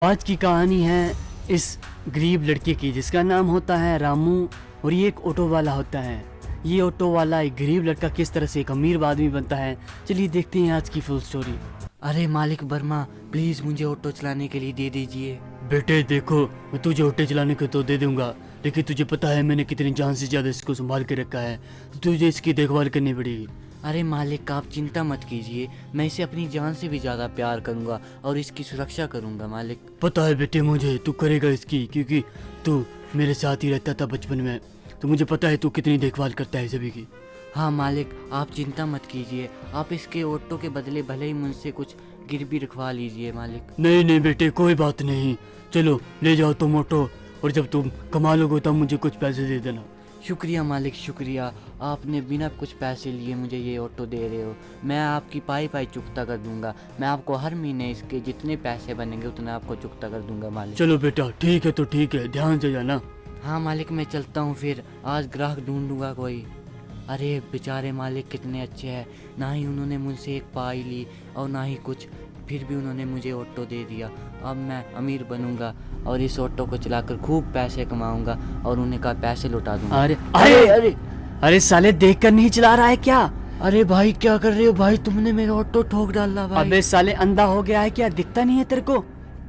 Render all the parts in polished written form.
आज की कहानी है इस गरीब लड़के की जिसका नाम होता है रामू और ये एक ऑटो वाला होता है। ये ऑटो वाला एक गरीब लड़का किस तरह से एक अमीर आदमी बनता है, चलिए देखते हैं आज की फुल स्टोरी। अरे मालिक वर्मा, प्लीज़ मुझे ऑटो चलाने के लिए दे दीजिए। बेटे देखो, मैं तुझे ऑटो चलाने को तो दे दूंगा, लेकिन तुझे पता है मैंने कितनी जान से ज़्यादा इसको संभाल के रखा है, तो तुझे इसकी देखभाल करनी पड़ेगी। अरे मालिक आप चिंता मत कीजिए, मैं इसे अपनी जान से भी ज़्यादा प्यार करूँगा और इसकी सुरक्षा करूँगा मालिक। पता है बेटे मुझे तू करेगा इसकी, क्योंकि तू मेरे साथ ही रहता था बचपन में, तो मुझे पता है तू कितनी देखभाल करता है सभी की। हाँ मालिक आप चिंता मत कीजिए, आप इसके ऑटो के बदले भले ही मुझसे कुछ गिरवी रखवा लीजिए मालिक। नहीं नहीं बेटे कोई बात नहीं, चलो ले जाओ तुम ऑटो, और जब तुम कमा लोगे तब मुझे कुछ पैसे दे देना। शुक्रिया मालिक शुक्रिया, आपने बिना कुछ पैसे लिए मुझे ये ऑटो दे रहे हो। मैं आपकी पाई पाई चुकता कर दूंगा, मैं आपको हर महीने इसके जितने पैसे बनेंगे उतना आपको चुकता कर दूंगा मालिक। चलो बेटा ठीक है, तो ठीक है, ध्यान से जाना। हाँ मालिक मैं चलता हूँ, फिर आज ग्राहक ढूंढूंगा कोई। अरे बेचारे मालिक कितने अच्छे हैं, ना ही उन्होंने मुझसे एक पाई ली और ना ही कुछ, फिर भी उन्होंने मुझे ऑटो दे दिया। अब मैं अमीर बनूंगा और इस ऑटो को चलाकर खूब पैसे कमाऊंगा और उन्हें का पैसे लौटा दूंगा। अरे अरे अरे अरे साले देख कर नहीं चला रहा है क्या? अरे भाई क्या कर रहे हो भाई, तुमने मेरा ऑटो ठोक डाला भाई। अबे साले अंधा हो गया है क्या, दिखता नहीं है तेरे को?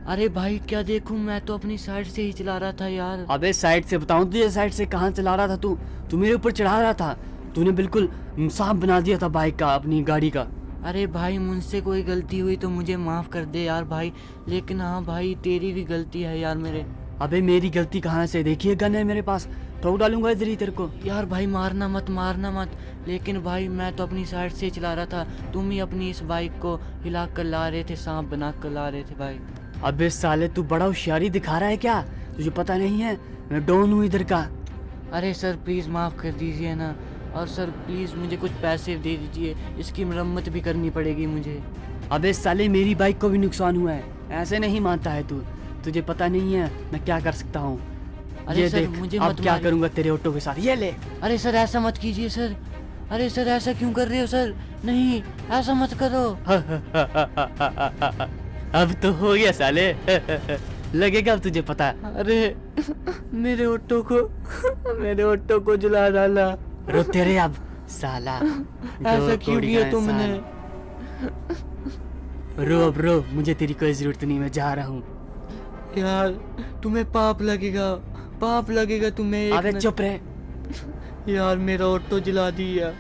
अरे भाई क्या देखूं, मैं तो अपनी साइड से ही चला रहा था यार। अबे साइड से बताऊं तुझे, साइड से कहाँ चला रहा था तू मेरे ऊपर चढ़ा रहा था, तूने बिल्कुल सांप बना दिया था बाइक का, अपनी गाड़ी का। अरे भाई मुझसे कोई गलती हुई तो मुझे माफ़ कर दे यार भाई, लेकिन हाँ भाई तेरी भी गलती है यार मेरे। अबे मेरी गलती कहाँ से, देखिए गन है मेरे पास, ठोक डालूंगा इधर ही तेरे को। यार भाई मारना मत, लेकिन भाई मैं तो अपनी साइड से चला रहा था, तुम ही अपनी इस बाइक को हिला कर ला रहे थे, सांप बना कर ला रहे थे भाई। अबे साले तू बड़ा होशियारी दिखा रहा है क्या, तुझे पता नहीं है मैं डॉन हूँ इधर का। अरे सर प्लीज़ माफ़ कर दीजिए ना, और सर प्लीज़ मुझे कुछ पैसे दे दीजिए, इसकी मरम्मत भी करनी पड़ेगी मुझे। अबे साले मेरी बाइक को भी नुकसान हुआ है, ऐसे नहीं मानता है तू, तुझे पता नहीं है मैं क्या कर सकता हूँ। अरे ये सर, देख मुझे अब मत क्या मारिए। करूँगा तेरे ऑटो के साथ, ये ले। अरे सर ऐसा मत कीजिए सर, अरे सर ऐसा क्यों कर रहे हो सर, नहीं ऐसा मत करो। अब तो हो गया साले, लगेगा अब तुझे पता। अरे मेरे ऑटो को जला डाला। रो तेरे अब साला, ऐसा क्यों किया तुमने? रो अब रो, मुझे तेरी कोई जरूरत नहीं, मैं जा रहा हूँ। यार तुम्हें पाप लगेगा तुम्हें। अबे चुप रहे। यार मेरा ऑटो जला दिया,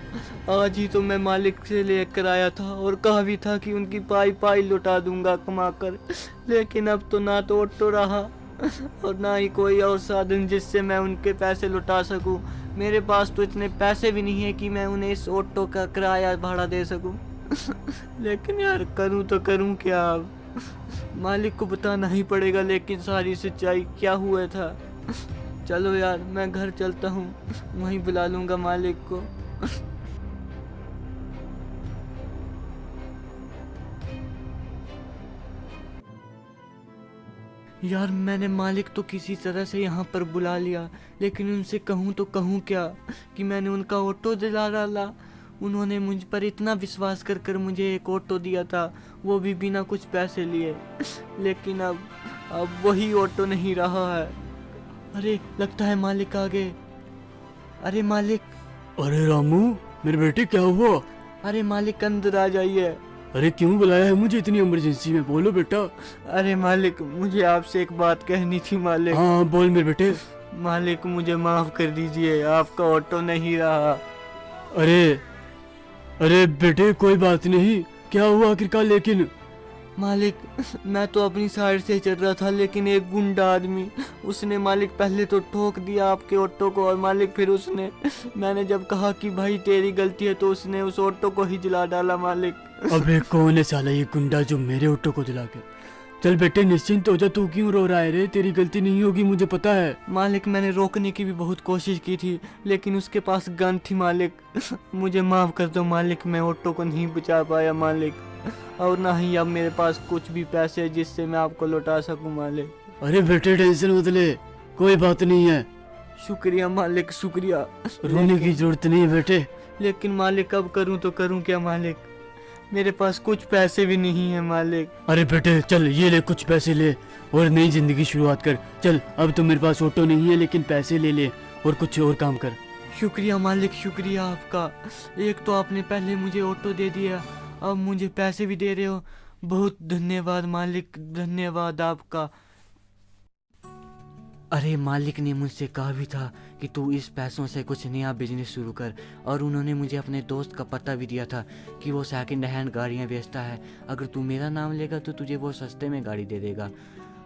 आज ही तो मैं मालिक से लेकर आया था और कहा भी था कि उनकी पाई पाई लौटा दूंगा कमा कर, लेकिन अब तो ना तो ऑटो रहा और ना ही कोई और साधन जिससे मैं उनके पैसे लौटा सकूं। मेरे पास तो इतने पैसे भी नहीं है कि मैं उन्हें इस ऑटो का किराया भाड़ा दे सकूं। लेकिन यार करूं तो करूं क्या, अब मालिक को बताना ही पड़ेगा, लेकिन सारी सच्चाई क्या हुआ था। चलो यार मैं घर चलता हूँ, वहीं बुला लूंगा मालिक को। यार मैंने मालिक तो किसी तरह से यहाँ पर बुला लिया, लेकिन उनसे कहूँ तो कहूँ क्या कि मैंने उनका ऑटो जला डाला। उन्होंने मुझ पर इतना विश्वास कर कर मुझे एक ऑटो दिया था, वो भी बिना कुछ पैसे लिए, लेकिन अब वही ऑटो नहीं रहा है। अरे लगता है मालिक आ गए। अरे मालिक। अरे रामू मेरे बेटे क्या हुआ? अरे मालिक अंदर आ जाइए। अरे क्यों बुलाया है मुझे इतनी इमरजेंसी में, बोलो बेटा। अरे मालिक मुझे आपसे एक बात कहनी थी मालिक। हाँ बोल मेरे बेटे। मालिक मुझे माफ कर दीजिए, आपका ऑटो नहीं रहा। अरे अरे बेटे कोई बात नहीं, क्या हुआ आखिरकार? लेकिन मालिक मैं तो अपनी साइड से चल रहा था, लेकिन एक गुंडा आदमी, उसने मालिक पहले तो ठोक दिया आपके ऑटो को, और मालिक फिर उसने, मैंने जब कहा कि भाई तेरी गलती है तो उसने उस ऑटो को ही जला डाला मालिक। अबे कौन है साला ये गुंडा जो मेरे ऑटो को जला के? चल बेटे निश्चिंत हो जा, तू क्यों रो रहा है रे, तेरी गलती नहीं होगी मुझे पता है। मालिक मैंने रोकने की भी बहुत कोशिश की थी, लेकिन उसके पास गन थी मालिक। मुझे माफ कर दो मालिक, मैं ऑटो को नहीं बचा पाया मालिक, और ना ही अब मेरे पास कुछ भी पैसे है जिससे मैं आपको लौटा सकूं मालिक। अरे बेटे टेंशन मत ले, कोई बात नहीं है। शुक्रिया मालिक शुक्रिया। रोने की जरूरत नहीं है बेटे। लेकिन मालिक अब करूं तो करूं क्या मालिक, मेरे पास कुछ पैसे भी नहीं है मालिक। अरे बेटे चल ये ले कुछ पैसे ले और नई जिंदगी शुरुआत कर। चल अब तो मेरे पास ऑटो नहीं है लेकिन पैसे ले ले और कुछ और काम कर। शुक्रिया मालिक, शुक्रिया आपका। एक तो आपने पहले मुझे ऑटो दे दिया, अब मुझे पैसे भी दे रहे हो। बहुत धन्यवाद मालिक, धन्यवाद आपका। अरे मालिक ने मुझसे कहा भी था कि तू इस पैसों से कुछ नया बिजनेस शुरू कर, और उन्होंने मुझे अपने दोस्त का पता भी दिया था कि वो सेकंड हैंड गाड़ियाँ बेचता है। अगर तू मेरा नाम लेगा तो तुझे वो सस्ते में गाड़ी दे देगा।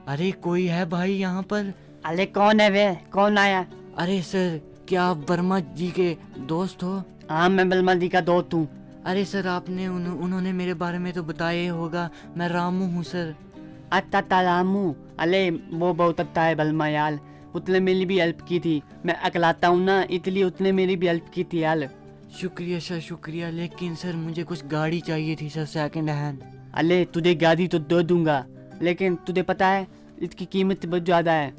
अरे कोई है भाई यहाँ पर? अरे कौन है वे, कौन आया? अरे सर, क्या आप वर्मा जी के दोस्त हो? हाँ मैं बलमा जी का दोस्त हूँ। अरे सर, आपने उन्होंने मेरे बारे में तो बताया ही होगा। मैं रामू हूँ सर। अच्छा रामू, अरे वो बहुत अच्छा है बलमा यार, उसने मेरी भी हेल्प की थी। मैं अकलाता हूँ ना, इसलिए उसने मेरी भी हेल्प की थी यार। शुक्रिया सर, शुक्रिया। लेकिन सर मुझे कुछ गाड़ी चाहिए थी सर, सेकंड हैंड। अरे तुझे गाड़ी तो दे दूंगा, लेकिन तुझे पता है इसकी कीमत बहुत ज़्यादा है।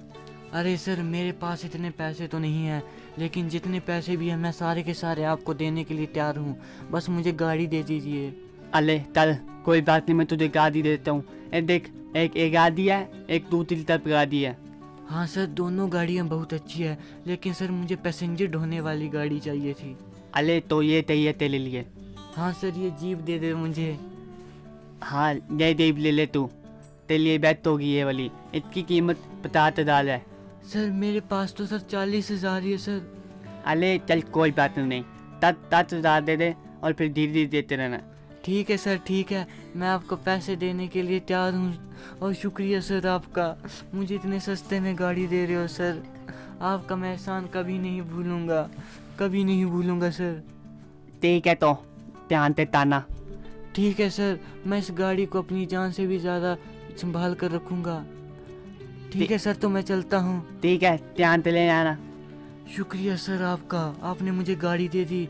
अरे सर, मेरे पास इतने पैसे तो नहीं है, लेकिन जितने पैसे भी हैं मैं सारे के सारे आपको देने के लिए तैयार हूँ। बस मुझे गाड़ी दे दीजिए। अरे चल कोई बात नहीं, मैं तुझे गाड़ी देता हूँ। देख, एक गाड़ी है, एक दूसरी तरफ गाड़ी है। हाँ सर, दोनों गाड़ियाँ बहुत अच्छी है, लेकिन सर मुझे पैसेंजर ढोने वाली गाड़ी चाहिए थी। अरे तो ये चाहिए तेरे लिए। हाँ सर, ये जीप दे दे मुझे। हाँ ये जीप ले ले तू, तेरे लिए बेस्ट होगी ये वाली। इसकी कीमत 50,000 है। सर मेरे पास तो सर 40,000 ही है सर। अरे चल कोई बात नहीं, 10,000 दे दे और फिर धीरे धीरे देते रहना। ठीक है सर, ठीक है। मैं आपको पैसे देने के लिए तैयार हूँ, और शुक्रिया सर आपका, मुझे इतने सस्ते में गाड़ी दे रहे हो सर। आपका मैं एहसान कभी नहीं भूलूंगा, कभी नहीं भूलूंगा सर। ठीक है तो ध्यान से ताना। ठीक है सर, मैं इस गाड़ी को अपनी जान से भी ज़्यादा संभाल कर रखूँगा। ठीक है सर, तो मैं चलता हूँ। ठीक है, ध्यान से ले आना। शुक्रिया सर आपका, आपने मुझे गाड़ी दे दी,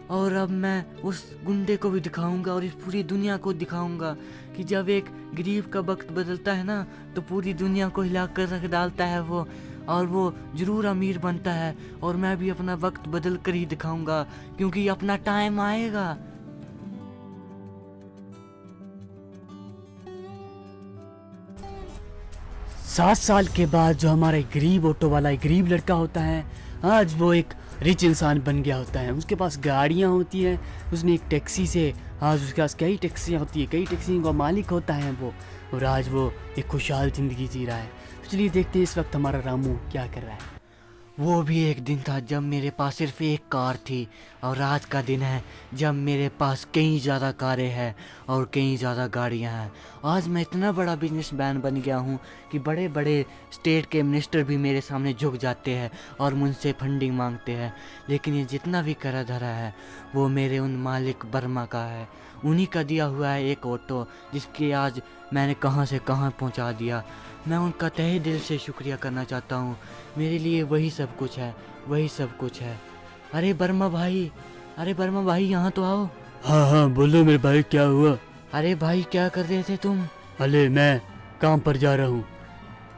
और अब मैं उस गुंडे को भी दिखाऊंगा और इस पूरी दुनिया को दिखाऊंगा कि जब एक गरीब का वक्त बदलता है ना, तो पूरी दुनिया को हिला कर रख डालता है वो, और वो ज़रूर अमीर बनता है। और मैं भी अपना वक्त बदल कर ही दिखाऊंगा, क्योंकि अपना टाइम आएगा। सात साल के बाद जो हमारा एक गरीब ऑटो वाला एक गरीब लड़का होता है, आज वो एक रिच इंसान बन गया होता है। उसके पास गाड़ियाँ होती हैं, उसने एक टैक्सी से, आज उसके पास कई टैक्सियाँ होती है, कई टैक्सियों का मालिक होता है वो, और आज वो एक खुशहाल ज़िंदगी जी रहा है। तो चलिए देखते हैं इस वक्त हमारा रामू क्या कर रहा है। वो भी एक दिन था जब मेरे पास सिर्फ एक कार थी, और आज का दिन है जब मेरे पास कई ज़्यादा कारें हैं और कई ज़्यादा गाड़ियां हैं। आज मैं इतना बड़ा बिजनेसमैन बन गया हूँ कि बड़े बड़े स्टेट के मिनिस्टर भी मेरे सामने झुक जाते हैं और मुझसे फंडिंग मांगते हैं। लेकिन ये जितना भी करा धरा है वो मेरे उन मालिक वर्मा का है, उन्हीं का दिया हुआ है एक ऑटो, जिसके आज मैंने कहाँ से कहाँ पहुँचा दिया। मैं उनका तहे दिल से शुक्रिया करना चाहता हूँ। मेरे लिए वही सब कुछ है, वही सब कुछ है। अरे वर्मा भाई, अरे वर्मा भाई, यहाँ तो आओ। हाँ हाँ बोलो मेरे भाई, क्या हुआ? अरे भाई, क्या कर रहे थे तुम? अरे मैं काम पर जा रहा हूँ।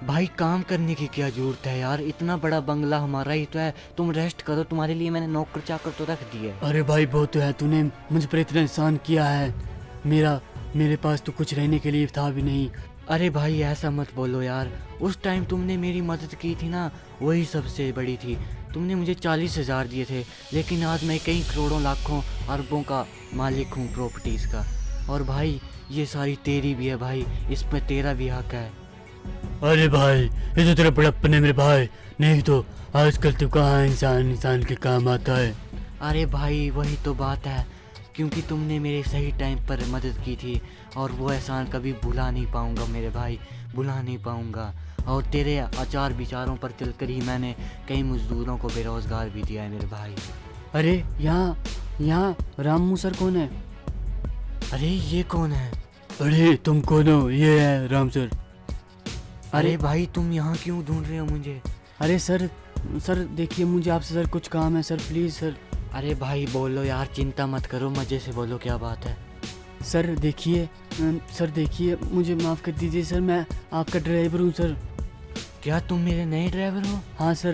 भाई काम करने की क्या जरूरत है यार, इतना बड़ा बंगला हमारा ही तो है, तुम रेस्ट करो, तुम्हारे लिए मैंने नौकर चाकर तो रख दिए। अरे भाई बहुत है, तूने मुझ पर इतना एहसान किया है। मेरे पास तो कुछ रहने के लिए था भी नहीं। अरे भाई ऐसा मत बोलो यार, उस टाइम तुमने मेरी मदद की थी ना, वही सबसे बड़ी थी। तुमने मुझे 40,000 दिए थे, लेकिन आज मैं कई करोड़ों लाखों अरबों का मालिक हूँ प्रॉपर्टीज़ का। और भाई ये सारी तेरी भी है भाई, इस पर तेरा भी हक है। अरे भाई ये तो तेरा बड़प्पन है मेरे भाई, नहीं तो आजकल तो कहाँ इंसान के काम आता है। अरे भाई वही तो बात है, क्योंकि तुमने मेरे सही टाइम पर मदद की थी, और वो एहसान कभी भुला नहीं पाऊँगा मेरे भाई, भुला नहीं पाऊँगा। और तेरे आचार विचारों पर चलकर ही मैंने कई मजदूरों को बेरोज़गार भी दिया है मेरे भाई। अरे यहाँ रामू सर कौन है? अरे ये कौन है? अरे तुम कौन हो? ये है राम सर। अरे भाई तुम यहाँ क्यों ढूंढ रहे हो मुझे? अरे सर देखिए, मुझे आपसे सर कुछ काम है सर, प्लीज़ सर। अरे भाई बोलो यार, चिंता मत करो, मज़े से बोलो, क्या बात है? सर देखिए मुझे माफ़ कर दीजिए सर, मैं आपका ड्राइवर हूँ सर। क्या तुम मेरे नए ड्राइवर हो? हाँ सर।